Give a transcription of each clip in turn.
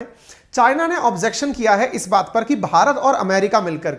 China ने objection किया है इस बात पर कि भारत और अमेरिका मिलकर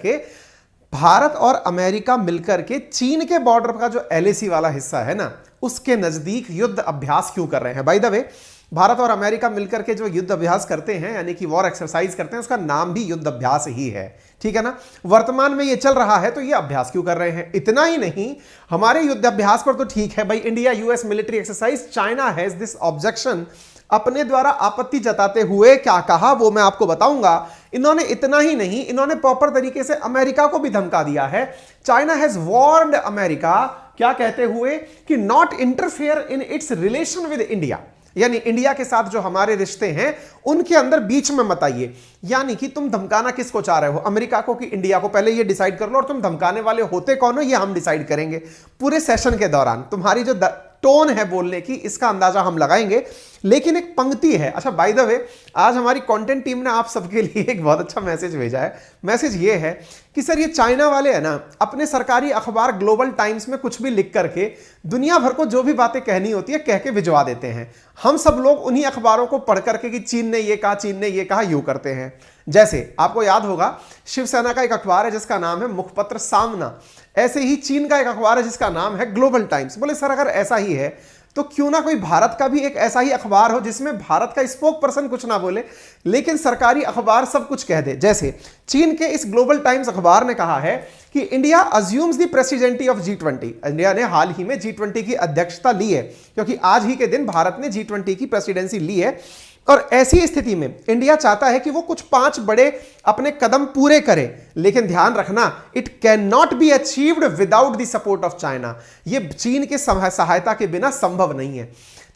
के चीन के बॉर्डर का जो एलएसी वाला हिस्सा है ना, उसके नजदीक युद्ध अभ्यास क्यों कर रहे हैं। बाय द वे, भारत और अमेरिका मिलकर के जो युद्ध अभ्यास करते हैं यानी कि वॉर एक्सरसाइज करते हैं, उसका नाम भी युद्ध अभ्यास ही है, ठीक है ना। वर्तमान में ये चल रहा है तो ये अभ्यास क्यों कर रहे हैं। इतना ही नहीं, हमारे युद्ध अभ्यास पर तो ठीक है भाई, India US military exercise, China has this objection. अपने द्वारा आपत्ति जताते हुए क्या कहा वो मैं आपको बताऊंगा। इन्होंने इतना ही नहीं, इन्होंने प्रॉपर तरीके से अमेरिका को भी धमका दिया है। चाइना हैज वार्न्ड अमेरिका, क्या कहते हुए कि not interfere in its relation with India, यानी इंडिया के साथ जो हमारे रिश्ते हैं उनके अंदर बीच में मत आइए। यानी कि तुम धमकाना किसको चाह रहे हो, अमेरिका को कि इंडिया को, पहले ये डिसाइड कर लो, और तुम धमकाने वाले होते कौन हो ये हम डिसाइड करेंगे। पूरे सेशन के दौरान तुम्हारी जो टोन है बोलने की, इसका अंदाजा हम लगाएंगे। लेकिन एक पंक्ति है, अच्छा बाय द वे, आज हमारी कंटेंट टीम ने आप सबके लिए एक बहुत अच्छा मैसेज भेजा है। मैसेज ये है कि सर ये चाइना वाले है ना, अपने सरकारी अखबार ग्लोबल टाइम्स में कुछ भी लिख करके दुनिया भर को जो भी बातें कहनी होती है कह के भिजवा देते हैं। हम सब लोग उन्हीं अखबारों को पढ़ करके कि चीन ने ये कहा, चीन ने ये कहा, यूं करते हैं। जैसे आपको याद होगा, शिवसेना का एक अखबार है जिसका नाम है मुखपत्र सामना, ऐसे ही चीन का एक अखबार है जिसका नाम है ग्लोबल टाइम्स। बोले सर अगर ऐसा ही है तो क्यों ना कोई भारत का भी एक ऐसा ही अखबार हो जिसमें भारत का स्पोक पर्सन कुछ ना बोले लेकिन सरकारी अखबार सब कुछ कह दे। जैसे चीन के इस ग्लोबल टाइम्स अखबार ने कहा है कि India assumes the presidency of G20। India ने हाल ही में G20 की अध्यक्षता ली है, क्योंकि आज ही के दिन भारत ने G20 की प्रेसिडेंसी ली है। और ऐसी स्थिति में इंडिया चाहता है कि वो कुछ 5 बड़े अपने कदम पूरे करे, लेकिन ध्यान रखना, it can not be achieved without the support of China. ये चीन के सहायता के बिना संभव नहीं है।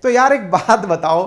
तो यार एक बात बताओ,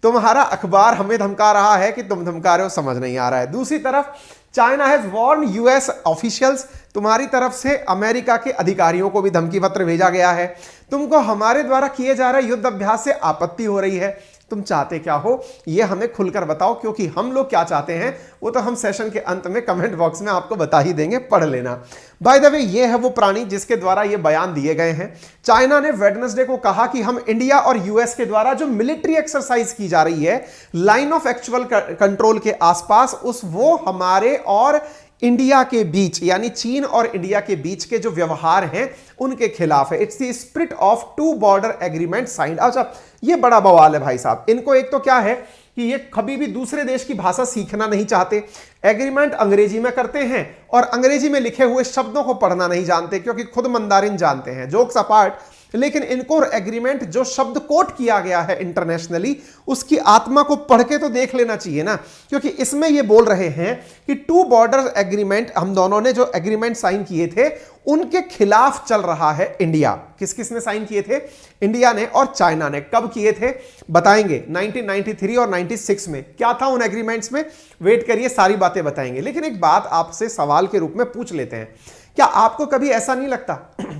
तुम्हारा अखबार हमें धमका रहा है कि तुम धमका रहे हो, समझ नहीं आ रहा है। दूसरी तरफ China has warn US officials, तुम्हारी तरफ से अमेरिका के अधिकारियों को भी धमकी पत्र भेजा गया है। तुमको हमारे द्वारा किए जा रहे युद्ध अभ्यास से आपत्ति हो रही है, तुम चाहते क्या हो ये हमें खुलकर बताओ, क्योंकि हम लोग क्या चाहते हैं वो तो हम सेशन के अंत में कमेंट बॉक्स में आपको बता ही देंगे, पढ़ लेना। बाय द वे, ये है वो प्राणी जिसके द्वारा ये बयान दिए गए हैं। चाइना ने वेडनेसडे को कहा कि हम इंडिया और यूएस के द्वारा जो मिलिट्री एक्सरसाइज की जा रही है लाइन ऑफ एक्चुअल कंट्रोल के आसपास, उस वो हमारे और इंडिया के बीच, यानी चीन और इंडिया के बीच के जो व्यवहार हैं उनके खिलाफ है। It's the spirit of 2 border agreement signed. अच्छा, ये बड़ा बवाल है भाई साहब। इनको एक तो क्या है कि ये कभी भी दूसरे देश की भाषा सीखना नहीं चाहते, एग्रीमेंट अंग्रेजी में करते हैं और अंग्रेजी में लिखे हुए शब्दों को पढ़ना नहीं जानते, क्योंकि खुद मंदारिन जानते हैं। जोक्स अपार्ट, लेकिन इनको एग्रीमेंट जो शब्द कोट किया गया है इंटरनेशनली, उसकी आत्मा को पढ़ के तो देख लेना चाहिए ना, क्योंकि इसमें ये बोल रहे हैं कि 2 बॉर्डर एग्रीमेंट, हम दोनों ने जो एग्रीमेंट साइन किए थे उनके खिलाफ चल रहा है इंडिया। किस किस ने साइन किए थे? इंडिया ने और चाइना ने। कब किए थे बताएंगे, 1993 और 96 में। क्या था उन एग्रीमेंट्स में, वेट करिए, सारी बातें बताएंगे। लेकिन एक बात आपसे सवाल के रूप में पूछ लेते हैं, क्या आपको कभी ऐसा नहीं लगता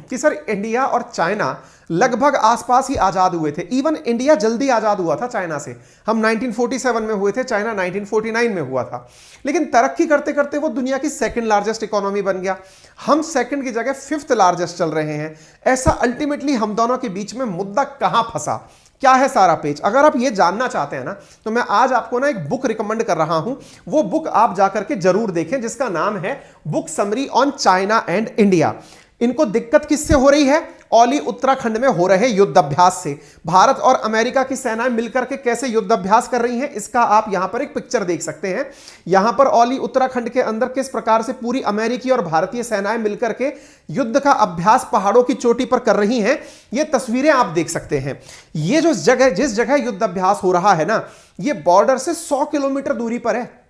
कि सर इंडिया और चाइना लगभग आसपास ही आजाद हुए थे? इवन इंडिया जल्दी आजाद हुआ था चाइना से। हम 1947 में हुए थे, चाइना 1949 में हुआ था। लेकिन तरक्की करते करते वो दुनिया की 2nd लार्जेस्ट इकोनॉमी बन गया। हम 2nd की जगह 5th लार्जेस्ट चल रहे हैं। ऐसा अल्टीमेटली हम दोनों के बीच में मुद्दा कहां फंसा, क्या है सारा पेच? अगर आप ये जानना चाहते हैं ना, तो मैं आज आपको ना एक बुक रिकमेंड कर रहा हूं। वो बुक आप जाकर के जरूर देखें, जिसका नाम है book summary on China and India. इनको दिक्कत किससे हो रही है? औली उत्तराखंड में हो रहे युद्ध अभ्यास से। भारत और अमेरिका की सेनाएं मिलकर के कैसे युद्ध अभ्यास कर रही हैं, इसका आप यहां पर एक पिक्चर देख सकते हैं। यहां पर औली उत्तराखंड के अंदर किस प्रकार से पूरी अमेरिकी और भारतीय सेनाएं मिलकर के युद्ध का अभ्यास पहाड़ों की चोटी पर कर रही हैं, ये तस्वीरें आप देख सकते हैं। ये जो जगह, जिस जगह युद्ध अभ्यास हो रहा है ना, ये बॉर्डर से 100 किलोमीटर दूरी पर है।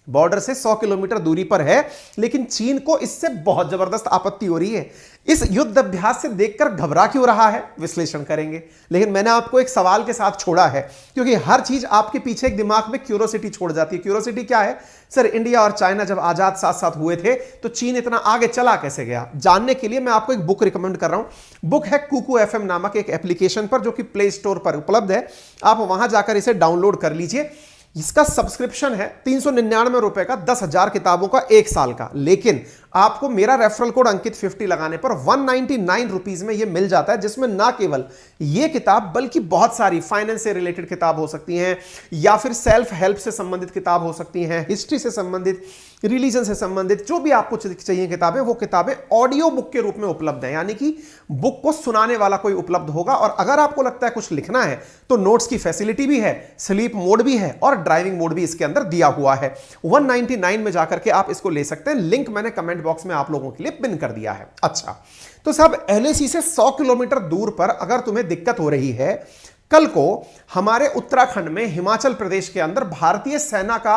बॉर्डर से 100 किलोमीटर दूरी पर है, लेकिन चीन को इससे बहुत जबरदस्त आपत्ति हो रही है। इस युद्ध अभ्यास से देखकर घबरा क्यों रहा है, विश्लेषण करेंगे। लेकिन मैंने आपको एक सवाल के साथ छोड़ा है, क्योंकि हर चीज आपके पीछे एक दिमाग में क्यूरोसिटी छोड़ जाती है। क्यूरोसिटी क्या है? सर इंडिया और चाइना जब आजाद साथ साथ हुए थे तो चीन इतना आगे चला कैसे गया? जानने के लिए मैं आपको एक बुक रिकमेंड कर रहा हूं। बुक है कुकू FM नामक एक एप्लीकेशन पर, जो कि प्ले स्टोर पर उपलब्ध है। आप वहां जाकर इसे डाउनलोड कर लीजिए। इसका सब्सक्रिप्शन है 399 रुपए का, 10,000 किताबों का 1 साल का। लेकिन आपको मेरा रेफरल कोड अंकित 50 लगाने पर 199 रुपीज में ये मिल जाता है, जिसमें ना केवल ये किताब बल्कि बहुत सारी फाइनेंस से रिलेटेड किताब हो सकती हैं, या फिर सेल्फ हेल्प से संबंधित किताब हो सकती हैं, हिस्ट्री से संबंधित, रिलीजन से संबंधित, जो भी आपको चाहिए किताबें, वो किताबें ऑडियो बुक के रूप में उपलब्ध है, यानी कि बुक को सुनाने वाला कोई उपलब्ध होगा। और अगर आपको लगता है कुछ लिखना है तो नोट्स की फैसिलिटी भी है, स्लीप मोड भी है और ड्राइविंग मोड भी इसके अंदर दिया हुआ है। 199 में जाकर के आप इसको ले सकते हैं। लिंक मैंने कमेंट बॉक्स में आप लोगों के लिए पिन कर दिया है। अच्छा, तो साहब एलएसी से 100 किलोमीटर दूर पर अगर तुम्हें दिक्कत हो रही है, कल को हमारे उत्तराखंड में, हिमाचल प्रदेश के अंदर भारतीय सेना का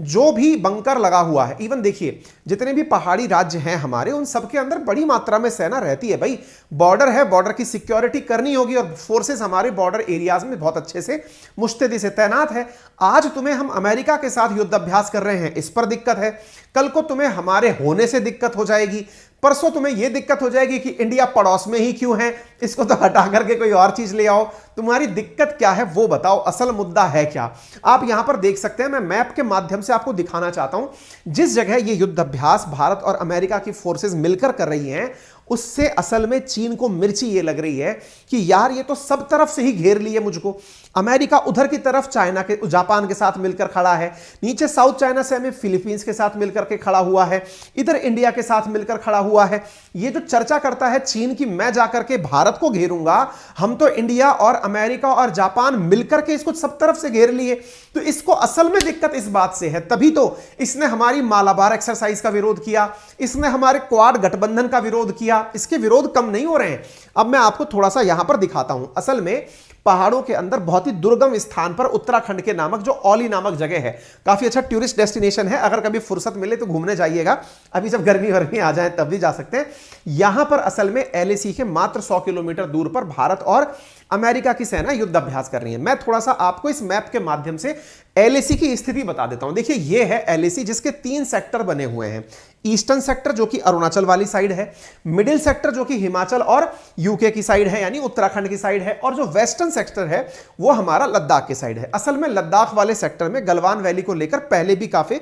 जो भी बंकर लगा हुआ है, इवन देखिए जितने भी पहाड़ी राज्य हैं हमारे, उन सबके अंदर बड़ी मात्रा में सेना रहती है। भाई बॉर्डर है, बॉर्डर की सिक्योरिटी करनी होगी और फोर्सेस हमारे बॉर्डर एरियाज में बहुत अच्छे से मुस्तैदी से तैनात है। आज तुम्हें हम अमेरिका के साथ युद्ध अभ्यास कर रहे हैं, इस पर दिक्कत है, कल को तुम्हें हमारे होने से दिक्कत हो जाएगी, परसों तुम्हें यह दिक्कत हो जाएगी कि इंडिया पड़ोस में ही क्यों है, इसको तो हटा करके कोई और चीज ले आओ। तुम्हारी दिक्कत क्या है वो बताओ, असल मुद्दा है क्या। आप यहां पर देख सकते हैं, मैं मैप के माध्यम से आपको दिखाना चाहता हूं। जिस जगह ये युद्ध अभ्यास भारत और अमेरिका की फोर्सेस मिलकर कर रही हैं, उससे असल में चीन को मिर्ची ये लग रही है कि यार ये तो सब तरफ से ही घेर लिए मुझको। अमेरिका उधर की तरफ चाइना के, जापान के साथ मिलकर खड़ा है, नीचे साउथ चाइना से में फिलीपींस के साथ मिलकर के खड़ा हुआ है, इधर इंडिया के साथ मिलकर खड़ा हुआ है। ये जो चर्चा करता है चीन की, मैं जाकर के भारत को घेरूंगा, हम तो इंडिया और अमेरिका और जापान मिलकर के इसको सब तरफ से घेर लिए। तो इसको असल में दिक्कत इस बात से है, तभी तो इसने हमारी मालाबार एक्सरसाइज का विरोध किया, इसने हमारे क्वाड गठबंधन का विरोध किया। इसके विरोध कम नहीं हो रहे हैं। अब मैं आपको थोड़ा सा यहां पर दिखाता हूं। असल में पहाड़ों के अंदर बहुत ही दुर्गम स्थान पर उत्तराखंड के नामक जो औली नामक जगह है, काफी अच्छा टूरिस्ट डेस्टिनेशन है। अगर कभी फुर्सत मिले तो घूमने जाइएगा, अभी जब गर्मी वर्मी आ जाए तब भी जा सकते हैं। यहां पर असल में एलएसी के मात्र 100 किलोमीटर दूर पर भारत और अमेरिका की सेना युद्ध अभ्यास कर रही है। मैं थोड़ा सा आपको इस मैप के माध्यम से एलएसी की स्थिति बता देता हूं। देखिए ये है एलएसी, जिसके 3 सेक्टर बने हुए हैं। ईस्टर्न सेक्टर जो कि अरुणाचल वाली साइड है, मिडिल सेक्टर जो कि हिमाचल और यूके की साइड है यानी उत्तराखंड की साइड है, और जो वेस्टर्न सेक्टर है वो हमारा लद्दाख की साइड है। असल में लद्दाख वाले सेक्टर में गलवान वैली को लेकर पहले भी काफी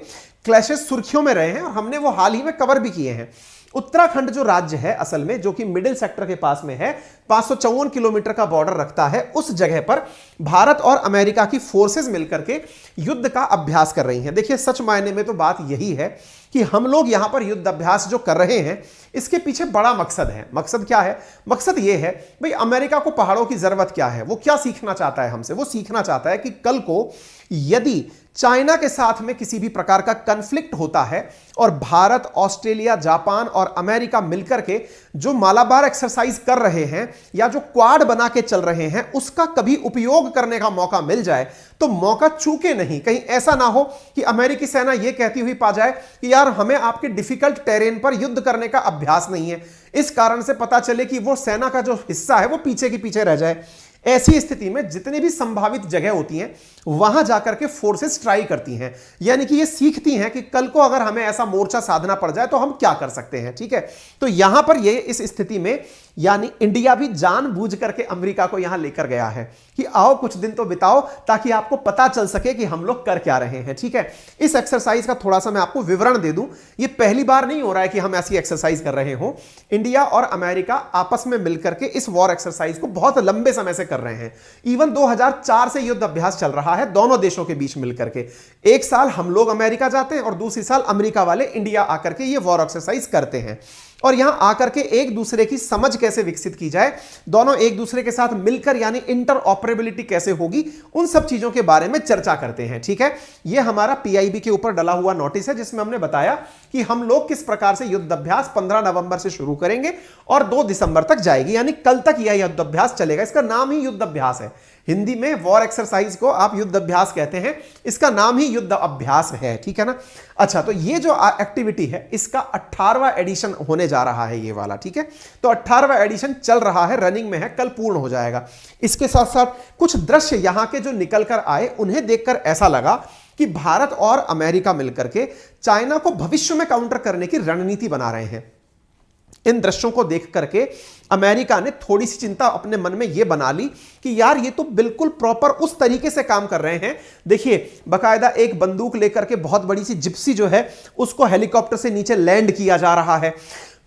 क्लैशेस सुर्खियों में रहे हैं और हमने वो हाल ही में कवर भी किए हैं। उत्तराखंड जो राज्य है असल में, जो कि मिडिल सेक्टर के पास में है, 554 किलोमीटर का बॉर्डर रखता है, उस जगह पर भारत और अमेरिका की फोर्सेस मिलकर के युद्ध का अभ्यास कर रही हैं। देखिए सच मायने में तो बात यही है कि हम लोग यहां पर युद्ध अभ्यास जो कर रहे हैं, इसके पीछे बड़ा मकसद है। मकसद क्या है? मकसद यह है भाई अमेरिका को पहाड़ों की जरूरत क्या है, वो क्या सीखना चाहता है हमसे? वो सीखना चाहता है कि कल को यदि चाइना के साथ में किसी भी प्रकार का कन्फ्लिक्ट होता है और भारत, ऑस्ट्रेलिया, जापान और अमेरिका मिलकर के जो मालाबार एक्सरसाइज कर रहे हैं या जो क्वाड बना के चल रहे हैं, उसका कभी उपयोग करने का मौका मिल जाए तो मौका चूके नहीं। कहीं ऐसा ना हो कि अमेरिकी सेना यह कहती हुई पा जाए कि यार हमें आपके डिफिकल्ट टेरेन पर युद्ध करने का अभ्यास नहीं है, इस कारण से पता चले कि वो सेना का जो हिस्सा है वो पीछे की पीछे रह जाए। ऐसी स्थिति में जितनी भी संभावित जगह होती हैं वहां जाकर के फोर्सेस ट्राई करती हैं, यानी कि ये सीखती हैं कि कल को अगर हमें ऐसा मोर्चा साधना पड़ जाए तो हम क्या कर सकते हैं। ठीक है, तो यहां पर ये इस स्थिति में यानी इंडिया भी जानबूझ करके अमेरिका को यहां लेकर गया है कि आओ कुछ दिन तो बिताओ ताकि आपको पता चल सके कि हम लोग कर क्या रहे हैं। ठीक है, इस एक्सरसाइज का थोड़ा सा मैं आपको विवरण दे दूं। ये पहली बार नहीं हो रहा है कि हम ऐसी एक्सरसाइज कर रहे हो। इंडिया और अमेरिका आपस में मिलकर के इस वॉर एक्सरसाइज को बहुत लंबे समय से कर रहे हैं। इवन 2004 से युद्ध अभ्यास चल रहा है दोनों देशों के बीच मिलकर के। एक साल हम लोग अमेरिका जाते हैं और दूसरी साल अमेरिका वाले इंडिया आकर के ये वॉर एक्सरसाइज करते हैं, और यहां आकर के एक दूसरे की समझ कैसे विकसित की जाए, दोनों एक दूसरे के साथ मिलकर यानी इंटरऑपरेबिलिटी कैसे होगी, उन सब चीजों के बारे में चर्चा करते हैं। ठीक है, यह हमारा पीआईबी के ऊपर डला हुआ नोटिस है जिसमें हमने बताया कि हम लोग किस प्रकार से युद्ध अभ्यास 15 नवंबर से शुरू करेंगे और 2 दिसंबर तक जाएगी, यानी कल तक यह युद्ध अभ्यास चलेगा। इसका नाम ही युद्ध अभ्यास है। हिंदी में वॉर एक्सरसाइज को आप युद्ध अभ्यास कहते हैं, इसका नाम ही युद्ध अभ्यास है। ठीक है ना। अच्छा, तो ये जो एक्टिविटी है इसका 18वां एडिशन होने जा रहा है ये वाला। ठीक है, तो 18वां एडिशन चल रहा है, रनिंग में है, कल पूर्ण हो जाएगा। इसके साथ साथ कुछ दृश्य यहां के जो निकल कर आए उन्हें देखकर ऐसा लगा कि भारत और अमेरिका मिलकर के चाइना को भविष्य में काउंटर करने की रणनीति बना रहे हैं। इन दृश्यों को देख करके अमेरिका ने थोड़ी सी चिंता अपने मन में यह बना ली कि यार ये तो बिल्कुल प्रॉपर उस तरीके से काम कर रहे हैं। देखिए बकायदा एक बंदूक लेकर के बहुत बड़ी सी जिप्सी जो है उसको हेलीकॉप्टर से नीचे लैंड किया जा रहा है।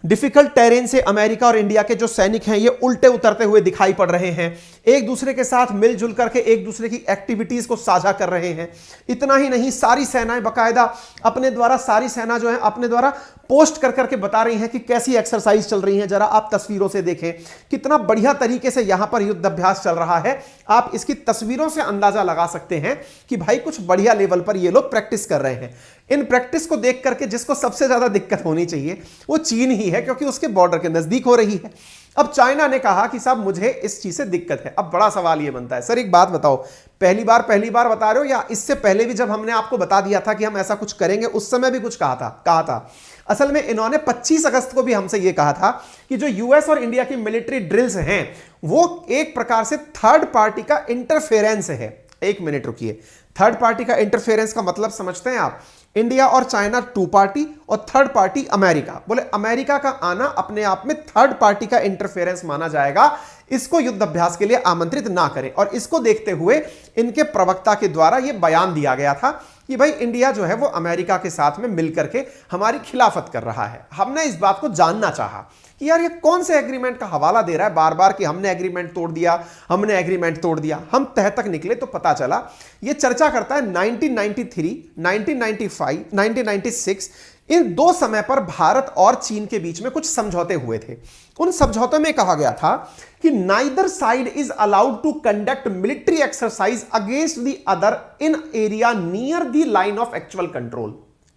डिफिकल्ट टेरेन से अमेरिका और इंडिया के जो सैनिक हैं ये उल्टे उतरते हुए दिखाई पड़ रहे हैं, एक दूसरे के साथ मिलजुल करके एक दूसरे की एक्टिविटीज को साझा कर रहे हैं। इतना ही नहीं, सारी सेनाएं बकायदा अपने द्वारा, सारी सेना जो है अपने द्वारा पोस्ट कर करके बता रही हैं कि कैसी एक्सरसाइज चल रही है। जरा आप तस्वीरों से देखें कितना बढ़िया तरीके से यहां पर युद्ध अभ्यास चल रहा है। आप इसकी तस्वीरों से अंदाजा लगा सकते हैं कि भाई कुछ बढ़िया लेवल पर ये लोग प्रैक्टिस कर रहे हैं। इन प्रैक्टिस को देख करके जिसको सबसे ज्यादा दिक्कत होनी चाहिए वो चीन ही है, क्योंकि उसके बॉर्डर के नजदीक हो रही है। अब चाइना ने कहा कि साहब मुझे इस चीज से दिक्कत है। अब बड़ा सवाल ये बनता है, सर एक बात बताओ, पहली बार बता रहे हो या इससे पहले भी जब हमने आपको बता दिया था कि हम ऐसा कुछ करेंगे उस समय भी कुछ कहा था? असल में इन्होंने 25 अगस्त को भी हमसे यह कहा था कि जो यूएस और इंडिया की मिलिट्री ड्रिल्स हैं वो एक प्रकार से थर्ड पार्टी का इंटरफेरेंस है। एक मिनट रुकिए, थर्ड पार्टी का इंटरफेरेंस का मतलब समझते हैं आप? इंडिया और चाइना टू पार्टी और थर्ड पार्टी अमेरिका। बोले अमेरिका का आना अपने आप में थर्ड पार्टी का इंटरफेरेंस माना जाएगा, इसको युद्ध अभ्यास के लिए आमंत्रित ना करें। और इसको देखते हुए इनके प्रवक्ता के द्वारा यह बयान दिया गया था कि भाई इंडिया जो है वो अमेरिका के साथ में मिलकर के हमारी खिलाफत कर रहा है। हमने इस बात को जानना चाहा कि यार ये कौन से एग्रीमेंट का हवाला दे रहा है बार बार कि हमने एग्रीमेंट तोड़ दिया, हमने एग्रीमेंट तोड़ दिया। हम तह तक निकले तो पता चला ये चर्चा करता है 1993, 1995, 1996 इन दो समय पर भारत और चीन के बीच में कुछ समझौते हुए थे। उन समझौतों में कहा गया था कि neither side is allowed to conduct military exercise against the other in area near the line of actual control.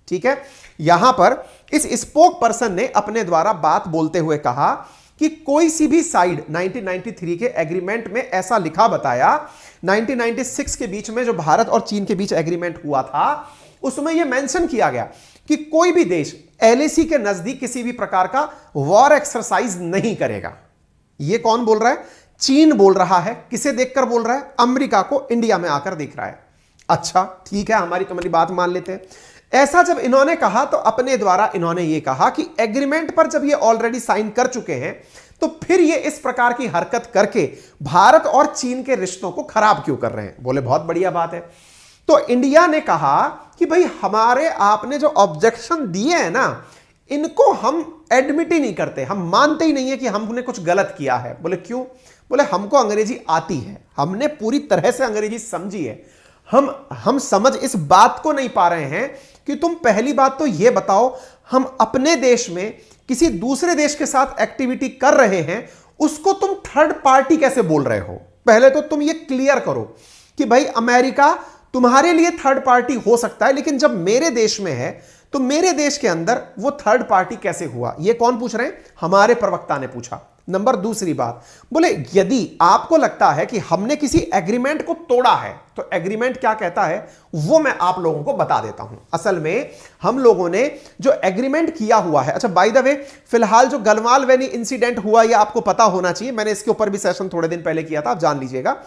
ठीक है, यहां पर इस स्पोक पर्सन ने अपने द्वारा बात बोलते हुए कहा कि कोई सी भी साइड 1993 के एग्रीमेंट में ऐसा लिखा बताया, 1996 के बीच में जो भारत और चीन के बीच एग्रीमेंट हुआ था उसमें यह मेंशन किया गया कि कोई भी देश एलएसी के नजदीक किसी भी प्रकार का वॉर एक्सरसाइज नहीं करेगा। यह कौन बोल रहा है? चीन बोल रहा है। किसे देखकर बोल रहा है? अमेरिका को इंडिया में आकर देख रहा है। अच्छा ठीक है, हमारी तुम्हारी बात मान लेते हैं। ऐसा जब इन्होंने कहा तो अपने द्वारा इन्होंने यह कहा कि एग्रीमेंट पर जब ये ऑलरेडी साइन कर चुके हैं तो फिर ये इस प्रकार की हरकत करके भारत और चीन के रिश्तों को खराब क्यों कर रहे हैं? बोले बहुत बढ़िया बात है। तो इंडिया ने कहा कि भाई हमारे आपने जो ऑब्जेक्शन दिए हैं ना इनको हम एडमिट ही नहीं करते, हम मानते ही नहीं है कि हमने कुछ गलत किया है। बोले क्यों? बोले हमको अंग्रेजी आती है, हमने पूरी तरह से अंग्रेजी समझी है। हम समझ इस बात को नहीं पा रहे हैं कि तुम पहली बात तो यह बताओ हम अपने देश में किसी दूसरे देश के साथ एक्टिविटी कर रहे हैं उसको तुम थर्ड पार्टी कैसे बोल रहे हो? पहले तो तुम ये क्लियर करो कि भाई अमेरिका तुम्हारे लिए थर्ड पार्टी हो सकता है, लेकिन जब मेरे देश में है तो मेरे देश के अंदर वो थर्ड पार्टी कैसे हुआ? ये कौन पूछ रहे हैं? हमारे प्रवक्ता ने पूछा। नंबर दूसरी बात, बोले यदि आपको लगता है कि हमने किसी एग्रीमेंट को तोड़ा है तो एग्रीमेंट क्या कहता है वो मैं आप लोगों को बता देता हूं। असल में हम लोगों ने जो एग्रीमेंट किया हुआ है, अच्छा बाय द वे फिलहाल जो गलवान वैली इंसिडेंट हुआ ये आपको पता होना चाहिए, मैंने इसके ऊपर भी सेशन थोड़े दिन पहले किया था, आप जान लीजिएगा।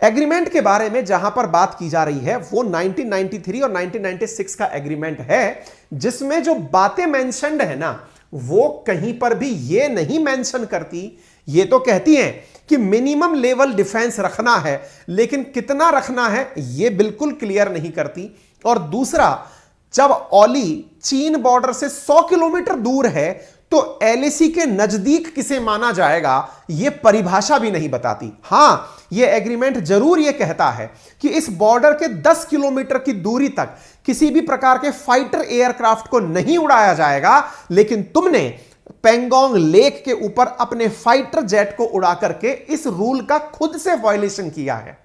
एग्रीमेंट के बारे में जहां पर बात की जा रही है वो 1993 और 1996 का एग्रीमेंट है, जिसमें जो बातें मेंशन्ड है ना वो कहीं पर भी ये नहीं मेंशन करती। ये तो कहती हैं कि मिनिमम लेवल डिफेंस रखना है, लेकिन कितना रखना है ये बिल्कुल क्लियर नहीं करती। और दूसरा, जब ओली चीन बॉर्डर से 100 किलोमीटर दूर है तो एलएसी के नजदीक किसे माना जाएगा यह परिभाषा भी नहीं बताती। हां, यह एग्रीमेंट जरूर यह कहता है कि इस बॉर्डर के 10 किलोमीटर की दूरी तक किसी भी प्रकार के फाइटर एयरक्राफ्ट को नहीं उड़ाया जाएगा, लेकिन तुमने पेंगोंग लेक के ऊपर अपने फाइटर जेट को उड़ा करके इस रूल का खुद से वायलेशन किया है।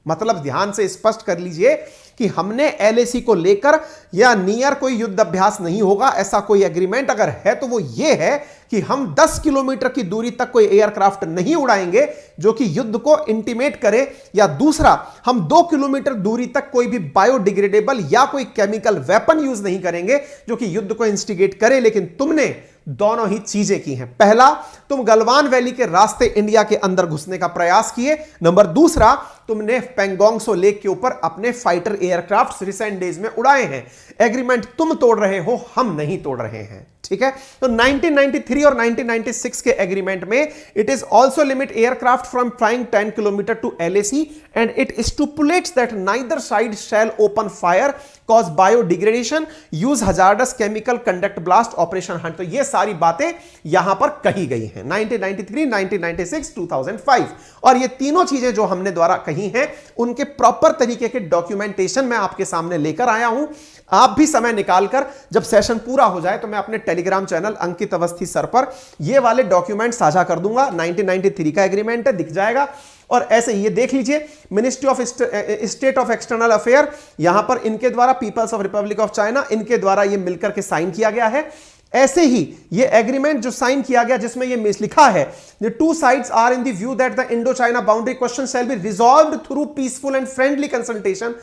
मतलब ध्यान से स्पष्ट कर लीजिए कि हमने एलएसी को लेकर या नियर कोई युद्ध अभ्यास नहीं होगा, ऐसा कोई एग्रीमेंट अगर है तो वो ये है कि हम 10 किलोमीटर की दूरी तक कोई एयरक्राफ्ट नहीं उड़ाएंगे जो कि युद्ध को इंटीमेट करे, या दूसरा हम 2 किलोमीटर दूरी तक कोई भी बायोडिग्रेडेबल या कोई केमिकल वेपन यूज नहीं करेंगे जो कि युद्ध को इंस्टिगेट करे। लेकिन तुमने दोनों ही चीजें की हैं। पहला, तुम गलवान वैली के रास्ते इंडिया के अंदर घुसने का प्रयास किए। नंबर दूसरा, तुमने पेंगोंग सो लेक के ऊपर अपने फाइटर एयरक्राफ्ट रिसेंट डेज में उड़ाए हैं। एग्रीमेंट तुम तोड़ रहे हो, हम नहीं तोड़ रहे हैं। ठीक है। तो 1993 और 1996 के एग्रीमेंट में it is also limit aircraft from flying 10 kilometre to LAC and it stipulates that neither side shall open fire, cause biodegradation, use hazardous chemical, conduct blast, operation hunt. तो ये सारी बातें यहां पर कही गई हैं 1993, 1996, 2005। और ये तीनों चीजें जो हमने द्वारा कही हैं उनके प्रॉपर तरीके के डॉक्यूमेंटेशन मैं आपके सामने लेकर आया हूं। आप भी समय निकालकर जब सेशन पूरा हो जाए तो मैं अपने टेलीग्राम चैनल अंकित अवस्थी सर पर ये वाले डॉक्यूमेंट साझा कर दूंगा। 1993 का एग्रीमेंट है, दिख जाएगा। और ऐसे ये देख लीजिए, ministry of state of external affair, यहां पर इनके द्वारा peoples of republic of China, इनके द्वारा ये मिलकर के साइन किया गया है। ऐसे ही ये एग्रीमेंट जो साइन किया गया जिसमें ये लिखा है, the two sides are in the view that the Indo-China boundary question shall be resolved through peaceful and friendly consultation.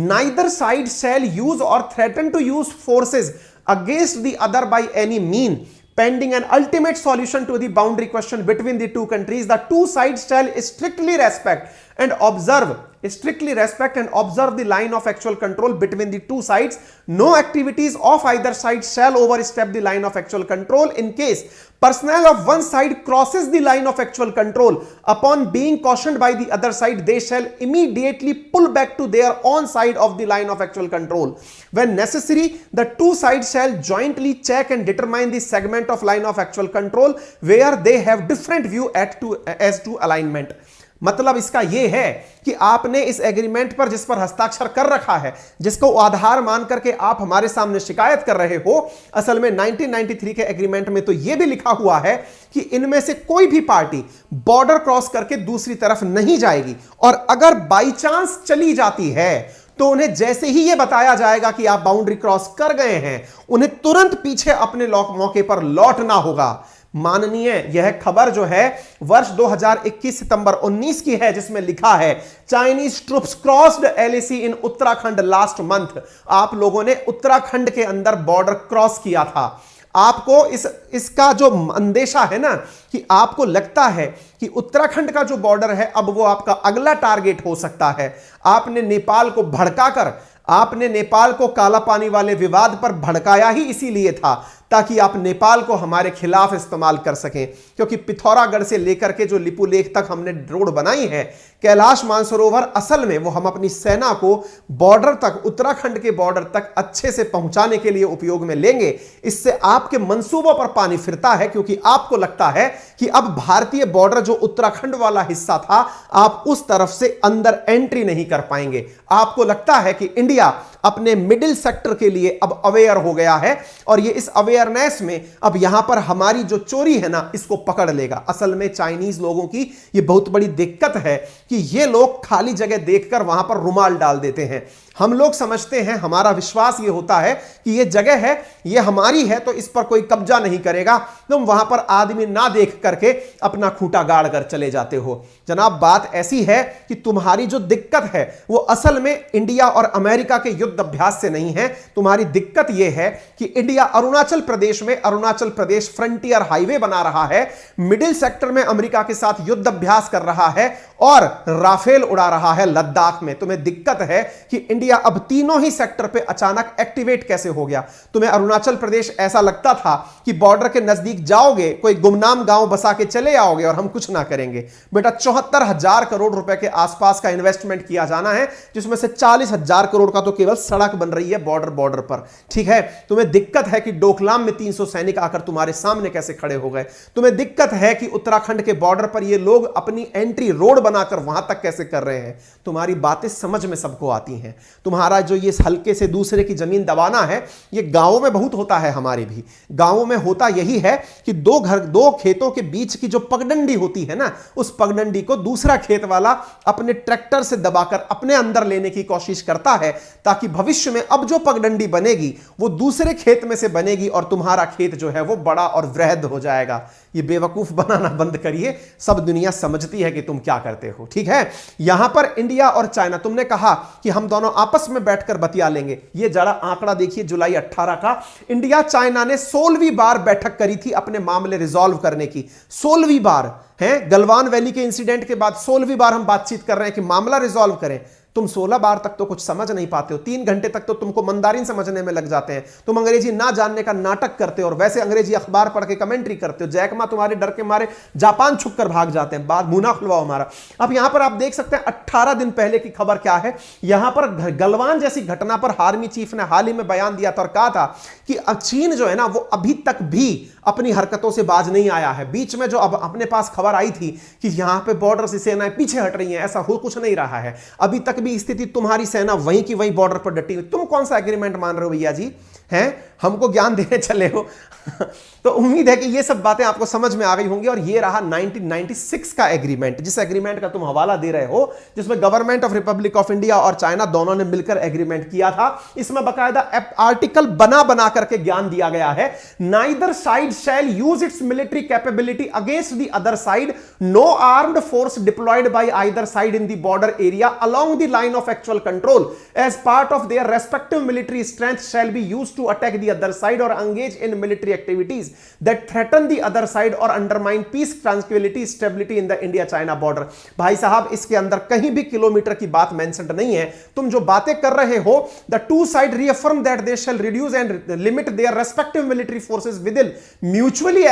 Neither side shall use or threaten to use forces against the other by any mean. Pending an ultimate solution to the boundary question between the two countries, the two sides shall strictly respect and observe the line of actual control between the two sides. No activities of either side shall overstep the line of actual control. In case personnel of one side crosses the line of actual control, upon being cautioned by the other side, they shall immediately pull back to their own side of the line of actual control. When necessary, the two sides shall jointly check and determine the segment of line of actual control where they have different view as to alignment. मतलब इसका यह है कि आपने इस agreement पर जिस पर हस्ताक्षर कर रखा है, जिसको आधार मान करके आप हमारे सामने शिकायत कर रहे हो, असल में 1993 के एग्रीमेंट में तो यह भी लिखा हुआ है कि इनमें से कोई भी पार्टी बॉर्डर क्रॉस करके दूसरी तरफ नहीं जाएगी, और अगर बाई चांस चली जाती है तो उन्हें जैसे ही यह बताया जाएगा कि आप बाउंड्री क्रॉस कर गए हैं, उन्हें तुरंत पीछे अपने मौके पर लौटना होगा। माननीय यह खबर जो है वर्ष 2021 सितंबर 19 की है, जिसमें लिखा है चाइनीज ट्रूप्स क्रॉस्ड LAC इन उत्तराखंड लास्ट मंथ। आप लोगों ने उत्तराखंड के अंदर बॉर्डर क्रॉस किया था। आपको इसका जो अंदेशा है ना, कि आपको लगता है कि उत्तराखंड का जो बॉर्डर है अब वो आपका अगला टारगेट हो सकता है। आपने नेपाल को भड़काकर, आपने नेपाल को काला पानी वाले विवाद पर भड़काया ही इसीलिए था ताकि आप नेपाल को हमारे खिलाफ इस्तेमाल कर सकें, क्योंकि पिथौरागढ़ से लेकर के जो लिपुलेख तक हमने रोड बनाई है, कैलाश मानसरोवर, असल में वो हम अपनी सेना को बॉर्डर तक, उत्तराखंड के बॉर्डर तक अच्छे से पहुंचाने के लिए उपयोग में लेंगे। इससे आपके मंसूबों पर पानी फिरता है, क्योंकि आपको लगता है कि अब भारतीय बॉर्डर जो उत्तराखंड वाला हिस्सा था, आप उस तरफ से अंदर एंट्री नहीं कर पाएंगे। आपको लगता है कि इंडिया अपने मिडिल सेक्टर के लिए अब अवेयर हो गया है, और ये इस अवेयरनेस में अब यहां पर हमारी जो चोरी है ना, इसको पकड़ लेगा। असल में चाइनीज लोगों की ये बहुत बड़ी दिक्कत है कि ये लोग खाली जगह देखकर वहां पर रुमाल डाल देते हैं। हम लोग समझते हैं, हमारा विश्वास ये होता है कि ये जगह है, ये हमारी है, तो इस पर कोई कब्जा नहीं करेगा। तुम वहां पर आदमी ना देख करके अपना खूंटा गाड़ कर चले जाते हो। जनाब, बात ऐसी है कि तुम्हारी जो दिक्कत है वो असल में इंडिया और अमेरिका के युद्ध अभ्यास से नहीं है। तुम्हारी दिक्कत यह है कि इंडिया अरुणाचल प्रदेश में अरुणाचल प्रदेश फ्रंटियर हाईवे बना रहा है, मिडिल सेक्टर में अमेरिका के साथ युद्ध अभ्यास कर रहा है, और राफेल उड़ा रहा है लद्दाख में। तुम्हें दिक्कत है कि इंडिया अब तीनों ही सेक्टर पे अचानक एक्टिवेट कैसे हो गया। तुम्हें अरुणाचल प्रदेश ऐसा लगता था कि बॉर्डर के नजदीक जाओगे, कोई गुमनाम गांव बसा के चले आओगे और हम कुछ ना करेंगे। बेटा, 74,000 करोड़ रुपए के आसपास का इन्वेस्टमेंट किया जाना है, जिसमें से 40,000 करोड़ का तो केवल सड़क बन रही है बॉर्डर पर। ठीक है, तुम्हें दिक्कत है कि डोकलाम में 300 सैनिक आकर तुम्हारे सामने कैसे खड़े हो गए। तुम्हें दिक्कत है कि उत्तराखंड के बॉर्डर पर ये लोग अपनी एंट्री रोड बनाकर वहां तक कैसे कर रहे हैं। तुम्हारी बातें समझ में सबको आती हैं। तुम्हारा जो ये हल्के से दूसरे की जमीन दबाना है, ये गांवों में बहुत होता है। हमारे भी गांवों में होता यही है कि दो खेतों के बीच की जो पगडंडी होती है ना, उस पगडंडी को दूसरा खेत वाला अपने ट्रैक्टर से दबाकर अपने अंदर लेने की कोशिश करता है, ताकि भविष्य में अब जो पगडंडी बनेगी वो दूसरे खेत में से बनेगी और तुम्हारा खेत जो है वो बड़ा और वृहद हो जाएगा। ये बेवकूफ बनाना बंद करिए, सब दुनिया समझती है कि तुम क्या करते हो। ठीक है, यहां पर इंडिया और चाइना, तुमने कहा कि हम दोनों आपस में बैठकर बतिया लेंगे। ये जरा आंकड़ा देखिए, जुलाई 18 का, इंडिया चाइना ने 16वीं बार बैठक करी थी अपने मामले रिजॉल्व करने की। 16वीं बार है, गलवान वैली के इंसिडेंट के बाद 16वीं बार हम बातचीत कर रहे हैं कि मामला रिजॉल्व करें। तुम 16 बार तक तो कुछ समझ नहीं पाते हो, 3 घंटे तक तो तुमको मंदारिन समझने में लग जाते हैं, तुम अंग्रेजी ना जानने का नाटक करते हो और वैसे अंग्रेजी अखबार पढ़ के कमेंट्री करते हो। जैकमा तुम्हारे डर के मारे जापान छुप कर भाग जाते हैं, बात मुंह ना खुलवाओ हमारा। अब यहां पर आप देख सकते हैं 18 दिन पहले की खबर क्या है। यहां पर गलवान जैसी घटना पर आर्मी चीफ ने हाल ही में बयान दिया था और कहा था कि चीन जो है ना वो अभी तक भी अपनी हरकतों से बाज नहीं आया है। बीच में जो अब अपने पास खबर आई थी कि यहां पे बॉर्डर से सेनाएं पीछे हट रही हैं, ऐसा हो कुछ नहीं रहा है। अभी तक भी स्थिति तुम्हारी सेना वहीं की वहीं बॉर्डर पर डटी हुई। तुम कौन सा एग्रीमेंट मान रहे हो भैया जी, हैं हमको ज्ञान देने चले हो। तो उम्मीद है कि ये सब बातें आपको समझ में आ गई होंगी। और ये रहा 1996 का एग्रीमेंट, जिस एग्रीमेंट का तुम हवाला दे रहे हो, जिसमें government of republic of India और चाइना दोनों ने मिलकर एग्रीमेंट किया था। इसमें बकायदा आर्टिकल बना करके ज्ञान दिया गया है, neither side shall use its military capability against the other side, no armed force deployed by either side in the border area along the line of actual control as part of their respective military strength shall be used to attack the other side or engage in military activities that threaten the other side or undermine peace, tranquility, stability in the India-China border। भाई साहब इसके अंदर कहीं भी kilometre की बात mentioned नहीं है। तुम जो बातें कर रहे हो, the two side reaffirm that they shall reduce and limit their respective military forces within mutually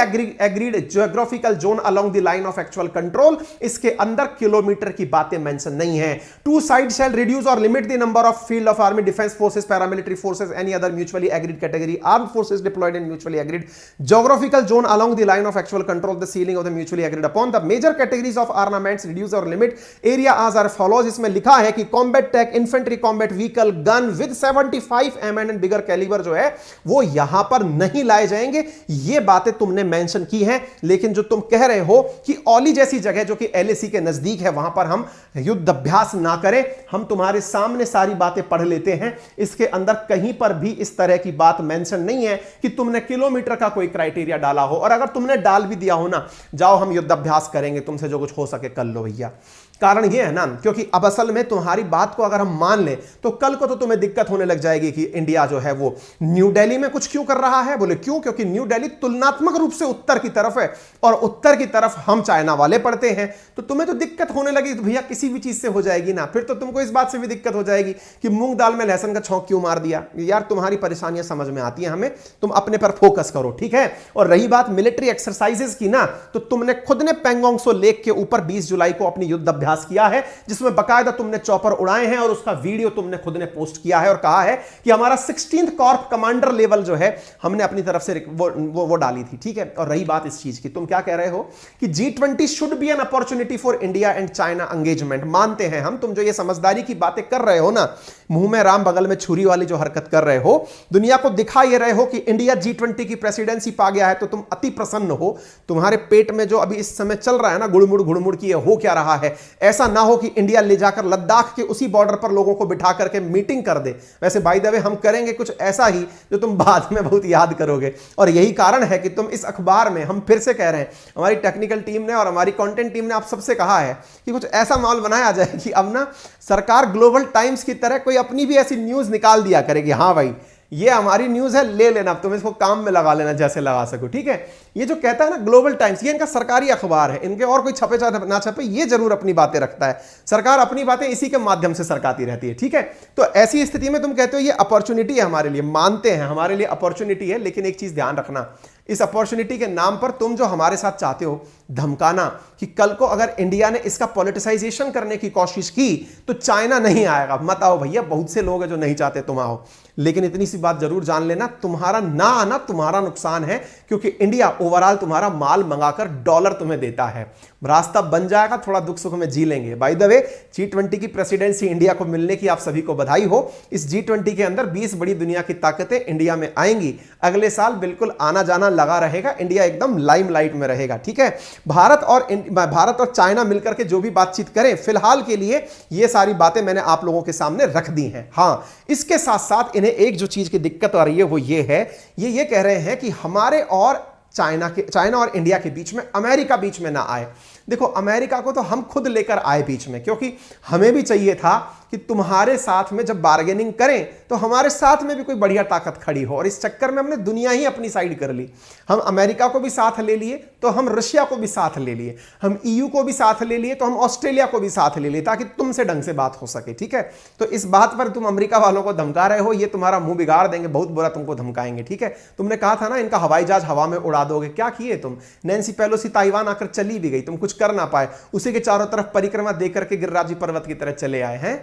agreed geographical zone along the line of actual control। इसके अंदर किलोमीटर की बातें मेंशन नहीं है। Two sides shall reduce or limit the number of field of army defense forces, paramilitary forces, any other mutually agreed category armed forces deployed in mutually agreed geographical zone along the line of actual control, the ceiling of the mutually agreed upon। The major categories of armaments reduce or limit area as are follows। इसमें लिखा है कि combat tank, infantry combat vehicle, gun with 75 mm and bigger caliber जो है वो यहां पर नहीं लाए जाएंगे। ये बातें तुमने मेंशन की हैं, लेकिन जो तुम कह रहे हो कि औली जैसी जगह जो कि LAC के नजदीक है वहां पर हम युद्ध अभ्यास ना करें, हम तुम्हारे सामने सारी बातें पढ़ लेते हैं। इसके अंदर कहीं पर भी इस तरह की बात मेंशन नहीं है कि तुमने किलोमीटर का कोई क्राइटेरिया डाला हो। और अगर तुमने डाल भी दिया हो ना, जाओ हम युद्ध अभ्यास करेंगे, तुमसे जो कुछ हो सके कर लो भैया। कारण ये है ना, क्योंकि अब असल में तुम्हारी बात को अगर हम मान लें तो कल को तो तुम्हें दिक्कत होने लग जाएगी कि इंडिया जो है वो न्यू दिल्ली में कुछ क्यों कर रहा है। बोले क्यों? क्योंकि न्यू दिल्ली तुलनात्मक रूप से उत्तर की तरफ है और उत्तर की तरफ हम चाइना वाले पड़ते हैं। तो तुम्हें तो दिक्कत होने लगी तो भैया किसी भी चीज से हो जाएगी ना। फिर तो तुमको इस बात से भी दिक्कत हो जाएगी कि मूंग दाल में लहसुन का छौंक क्यों मार दिया। यार तुम्हारी परेशानियां समझ में आती हैं हमें, तुम अपने पर फोकस करो, ठीक है। और रही बात मिलिट्री एक्सरसाइजेस की ना, तो तुमने खुद ने पेंगोंग सो लेक के ऊपर 20 जुलाई को अपनी युद्ध अभ्यास किया है, जिसमें बकायदा तुमने चॉपर उड़ाए हैं और उसका वीडियो तुमने खुद ने पोस्ट किया है और कहा है कि हमारा 16th कॉर्प कमांडर लेवल जो है हमने अपनी तरफ से वो डाली थी, ठीक है। और रही बात इस चीज की, तुम क्या कह रहे हो कि G20 should be an opportunity for India and China engagement. मानते हैं हम, तुम जो ये समझदारी की बातें कर रहे हो ना, मुंह में राम बगल में छुरी वाली जो हरकत कर रहे हो, दुनिया को दिखा ये रहे हो कि इंडिया G20 की प्रेसिडेंसी पा गया है, तो तुम अति प्रसन्न हो। तुम्हारे पेट में जो अभी इस समय चल रहा है ना गुड़मुड़ की, हो क्या रहा है, ऐसा ना हो कि इंडिया ले जाकर लद्दाख के उसी बॉर्डर पर लोगों को बिठा करके मीटिंग कर दे। वैसे बाय द वे हम करेंगे कुछ ऐसा ही जो तुम बाद में बहुत याद करोगे। और यही कारण है कि तुम इस अखबार में, हम फिर से कह रहे हैं, हमारी टेक्निकल टीम ने और हमारी कंटेंट टीम ने आप सबसे कहा है कि कुछ ऐसा माहौल बनाया जाए कि अब ना सरकार ग्लोबल टाइम्स की तरह कोई अपनी भी ऐसी न्यूज निकाल दिया करेगी, हाँ भाई ये हमारी न्यूज है, ले लेना, तुम इसको काम में लगा लेना जैसे लगा सको, ठीक है। ये जो कहता है ना ग्लोबल टाइम्स, ये इनका सरकारी अखबार है, इनके और कोई छपे चाहे ना छपे, ये जरूर अपनी बातें रखता है। सरकार अपनी बातें इसी के माध्यम से सरकाती रहती है, ठीक है। तो ऐसी स्थिति में तुम कहते हो ये अपॉर्चुनिटी है हमारे लिए, मानते हैं हमारे लिए अपॉर्चुनिटी है, लेकिन एक चीज ध्यान रखना, इस अपॉर्चुनिटी के नाम पर तुम जो हमारे साथ चाहते हो धमकाना कि कल को अगर इंडिया ने इसका पॉलिटिसाइजेशन करने की कोशिश की तो चाइना नहीं आएगा, मत आओ भैया। बहुत से लोग हैं जो नहीं चाहते तुम आओ, लेकिन इतनी सी बात जरूर जान लेना, तुम्हारा ना आना तुम्हारा नुकसान है, क्योंकि इंडिया ओवरऑल तुम्हारा माल मंगाकर डॉलर तुम्हें देता है। रास्ता बन जाएगा, थोड़ा दुख सुख में जी लेंगे। बाय द वे G20 की प्रेसिडेंसी इंडिया को मिलने की आप सभी को बधाई हो। इस G20 के अंदर 20 बड़ी दुनिया की ताकतें इंडिया में आएंगी। अगले साल बिल्कुल आना जाना लगा रहेगा, इंडिया एकदम लाइमलाइट में रहेगा, ठीक है। भारत और चाइना मिलकर के जो भी बातचीत करें, फिलहाल के लिए ये सारी बातें मैंने आप लोगों के सामने रख दी हैं। हाँ, इसके साथ साथ इन्हें एक जो चीज की दिक्कत आ रही है वो ये है, ये कह रहे हैं कि हमारे और चाइना और इंडिया के बीच में अमेरिका बीच में ना आए। देखो अमेरिका को तो हम खुद लेकर आए बीच में, क्योंकि हमें भी चाहिए था कि कि तुम्हारे साथ में जब बार्गेनिंग करें तो हमारे साथ में भी कोई बढ़िया ताकत खड़ी हो, और इस चक्कर में हमने दुनिया ही अपनी साइड कर ली। हम अमेरिका को भी साथ ले लिए तो हम रशिया को भी साथ ले लिए, हम ईयू को भी साथ ले लिए तो हम ऑस्ट्रेलिया को भी साथ ले लिए, ताकि तुमसे ढंग से बात हो सके। ठीक है, तो इस बात पर तुम अमेरिका वालों को धमका रहे हो, ये तुम्हारा मुंह बिगाड़ देंगे, बहुत बुरा तुमको धमकाएंगे। ठीक है, तुमने कहा था ना इनका हवाई जहाज हवा में उड़ा दोगे, क्या किए तुम? नैन्सी पेलोसी ताइवान आकर चली भी गई, तुम कुछ कर ना पाए, उसी के चारों तरफ परिक्रमा देकर के गिरिराज पर्वत की तरह चले आए हैं।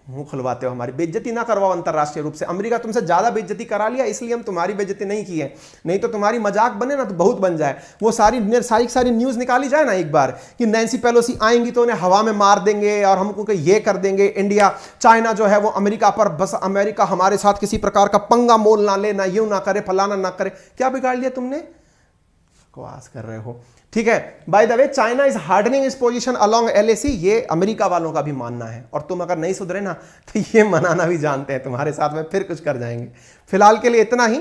मुंह खुलवाते हो, हमारी बेइज्जती ना करवाओ अंतरराष्ट्रीय रूप से। अमेरिका तुमसे ज्यादा बेइज्जती करा लिया, इसलिए हम तुम्हारी बेइज्जती नहीं की है, नहीं तो तुम्हारी मजाक बने ना तो बहुत बन जाए। वो सारी न्यूज निकाली जाए ना एक बार कि नैन्सी पेलोसी आएंगी तो उन्हें हवा में मार देंगे और हमको ये कर देंगे, इंडिया चाइना जो है वो अमेरिका पर, बस अमेरिका हमारे साथ किसी प्रकार का पंगा मोल ना ले, ना यूं ना करे, फलाना ना करे। क्या बिगाड़ लिया तुमने? बकवास कर रहे हो। ठीक है, by the way China is hardening is position along LAC, ये अमेरिका वालों का भी मानना है, और तुम अगर नहीं सुधरे ना तो ये मनाना भी जानते हैं, तुम्हारे साथ में फिर कुछ कर जाएंगे। फिलहाल के लिए इतना ही।